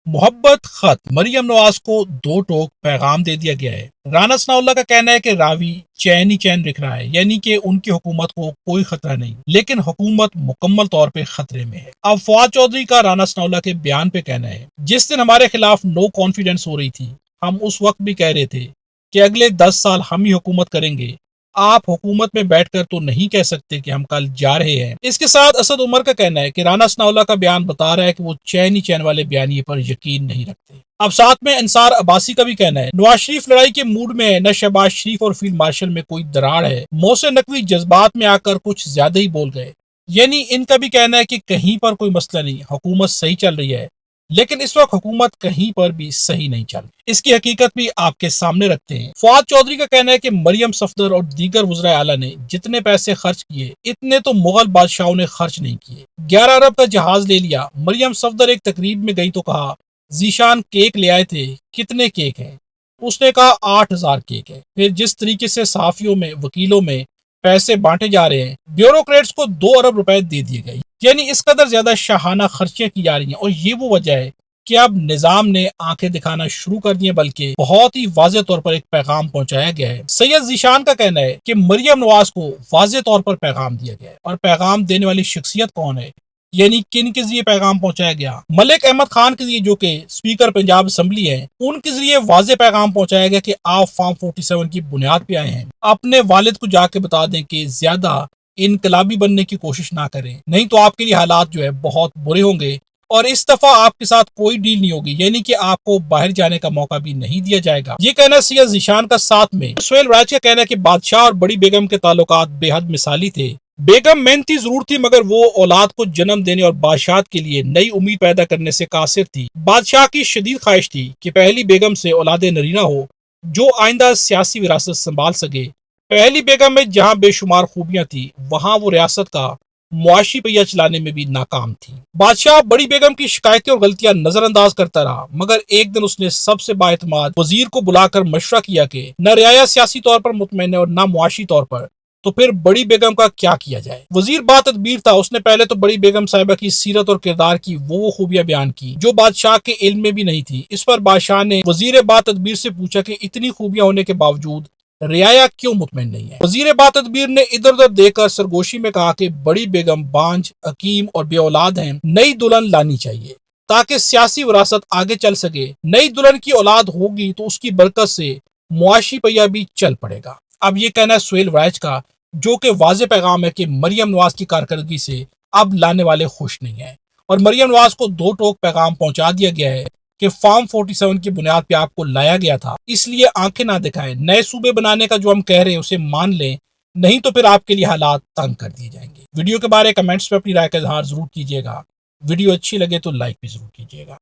मोहब्बत खत मरियम नवाज को दो टोक पैगाम दे दिया गया है। राना सनाउल्लाह का कहना है कि रावी चैन ही चैन दिख रहा है, यानी कि उनकी हुकूमत को कोई खतरा नहीं, लेकिन हुकूमत मुकम्मल तौर पे खतरे में है। अब फवाद चौधरी का राना सनाउल्लाह के बयान पे कहना है, जिस दिन हमारे खिलाफ नो कॉन्फिडेंस हो रही थी, हम उस वक्त भी कह रहे थे कि अगले 10 साल हम ही हुकूमत करेंगे। आप हुकूमत में बैठकर तो नहीं कह सकते कि हम कल जा रहे हैं। इसके साथ असद उमर का कहना है कि राना सनाउल्लाह का बयान बता रहा है कि वो चैन ही चैन वाले बयानिए पर यकीन नहीं रखते। अब साथ में अंसार अब्बासी का भी कहना है, नवाज शरीफ लड़ाई के मूड में है, न शहबाज शरीफ और फील्ड मार्शल में कोई दरार है। मोहसिन नकवी जज्बात में आकर कुछ ज्यादा ही बोल गए। यानी इनका भी कहना है कि कहीं पर कोई मसला नहीं, हुकूमत सही चल रही है, लेकिन इस वक्त हुकूमत कहीं पर भी सही नहीं चल। इसकी हकीकत भी आपके सामने रखते हैं। फवाद चौधरी का कहना है कि मरियम सफदर और दीगर वज़राए आला ने जितने पैसे खर्च किए, इतने तो मुगल बादशाहों ने खर्च नहीं किए। 11 अरब का जहाज ले लिया। मरियम सफदर एक तकरीब में गई तो कहा, जीशान केक ले आए थे, कितने केक हैं? उसने कहा 8000 केक है। फिर जिस तरीके से सहाफियों में, वकीलों में पैसे बांटे जा रहे हैं, ब्यूरोक्रेट्स को 2 अरब रुपए दे दिए गए। यानी इस कदर ज्यादा शाहाना खर्चियां की जा रही हैं, और ये वो वजह है कि अब निजाम ने आंखें दिखाना शुरू कर दी है, बल्कि बहुत ही वाज़ेह तौर पर एक पैगाम पहुंचाया गया है। सैयद जीशान का कहना है कि मरियम नवाज को वाज़ेह तौर पर पैगाम दिया गया है, और पैगाम देने वाली शख्सियत कौन है, यानी किन के जरिए पैगाम पहुंचाया गया? मलिक अहमद खान के जरिए, जो कि स्पीकर पंजाब असेंबली है, उनके जरिए वाज़ेह पैगाम पहुंचाया गया कि आप फॉर्म 47 की बुनियाद पे आए हैं। अपने वालिद को जाके बता दें कि ज्यादा इनकलाबी बनने की कोशिश ना करें, नहीं तो आपके लिए हालात जो है बहुत बुरे होंगे, और इस दफा आपके साथ कोई डील नहीं होगी, यानी कि आपको बाहर जाने का मौका भी नहीं दिया जाएगा। ये कहना सैयद जीशान का। साथ में सुहेल राज का कहना है कि बादशाह और बड़ी बेगम के ताल्लुकात बेहद मिसाली थे। बेगम मेहनती जरूर थी, मगर वो औलाद को जन्म देने और बादशाह के लिए नई उम्मीद पैदा करने से कासिर थी। बादशाह की शदीद ख्वाहिश थी कि पहली बेगम से औलाद नरीना हो, जो आइंदा सियासी विरासत संभाल सके। पहली बेगम में जहां बेशुमार खूबियां थी, वहां वो रियासत का मुआशी पहिया चलाने में भी नाकाम थी। बादशाह बड़ी बेगम की शिकायतें और गलतियां नजरअंदाज करता रहा, मगर एक दिन उसने सबसे बाएतमाद वजीर को बुलाकर मशवरा किया कि न रियाया सियासी तौर पर मुतमईन है और न मुआशी तौर पर, तो फिर बड़ी बेगम का क्या किया जाए? वजीर बातदबीर था। उसने पहले तो बड़ी बेगम साहिबा की सीरत और किरदार की वो खूबियां बयान की जो बादशाह के इल्म में भी नहीं थी। इस पर बादशाह ने वजीर बातदबीर से पूछा कि इतनी खूबियां होने के बावजूद रियाया क्यों मुतमईन नहीं है? वजीर बातदबीर ने इधर उधर देखकर सरगोशी में कहा कि बड़ी बेगम बांझ, हकीम और बे औलाद हैं, नई दुल्हन लानी चाहिए ताकि सियासी विरासत आगे चल सके। नई दुल्हन की औलाद होगी तो उसकी बरकत से मुआशी पहिया भी चल पड़ेगा। अब ये कहना है सुहेल राज का, जो कि वाज़ेह पैगाम है कि मरियम नवाज की कारकर्दगी से अब लाने वाले खुश नहीं है, और मरियम नवाज को दो टोक पैगाम पहुंचा दिया गया है कि फॉर्म 47 की बुनियाद पे आपको लाया गया था, इसलिए आंखें ना दिखाएं। नए सूबे बनाने का जो हम कह रहे हैं उसे मान लें, नहीं तो फिर आपके लिए हालात तंग कर दिए जाएंगे। वीडियो के बारे कमेंट्स में अपनी राय का इजहार जरूर कीजिएगा। वीडियो अच्छी लगे तो लाइक भी जरूर कीजिएगा।